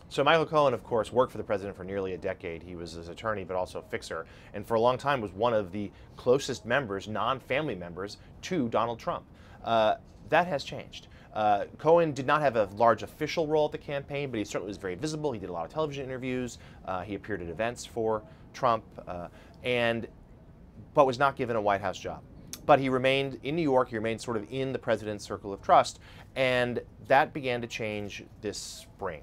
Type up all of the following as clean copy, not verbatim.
So Michael Cohen, of course, worked for the president for nearly a decade. He was his attorney, but also a fixer, and for a long time was one of the closest members, non-family members, to Donald Trump. That has changed. Cohen did not have a large official role at the campaign, but he certainly was very visible. He did a lot of television interviews. He appeared at events for Trump, but was not given a White House job. But he remained in New York. He remained sort of in the president's circle of trust, and that began to change this spring.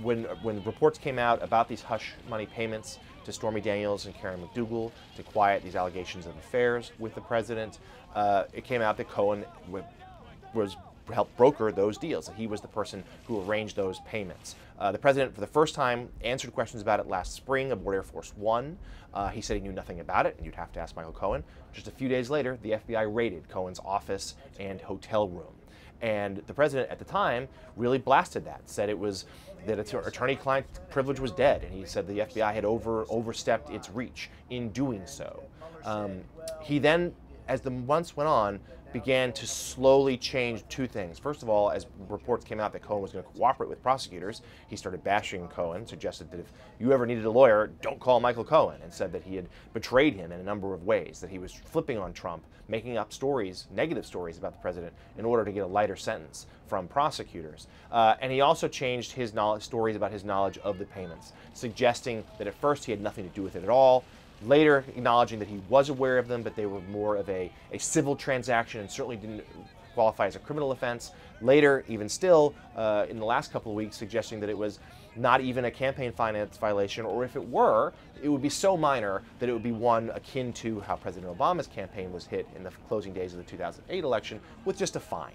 When reports came out about these hush money payments to Stormy Daniels and Karen McDougal to quiet these allegations of affairs with the president, it came out that Cohen helped broker those deals, that he was the person who arranged those payments. The president, for the first time, answered questions about it last spring aboard Air Force One. He said he knew nothing about it, and you'd have to ask Michael Cohen. Just a few days later, the FBI raided Cohen's office and hotel room. And the president at the time really blasted that, said it was that attorney-client privilege was dead, and he said the FBI had overstepped its reach in doing so. He then, as the months went on, began to slowly change two things. First of all, as reports came out that Cohen was going to cooperate with prosecutors, he started bashing Cohen, suggested that if you ever needed a lawyer, don't call Michael Cohen, and said that he had betrayed him in a number of ways, that he was flipping on Trump, making up stories, negative stories about the president in order to get a lighter sentence from prosecutors. And he also changed his stories about his knowledge of the payments, suggesting that at first he had nothing to do with it at all, later acknowledging that he was aware of them, but they were more of a civil transaction and certainly didn't qualify as a criminal offense. Later, even still, in the last couple of weeks, suggesting that it was not even a campaign finance violation, or if it were, it would be so minor that it would be one akin to how President Obama's campaign was hit in the closing days of the 2008 election with just a fine.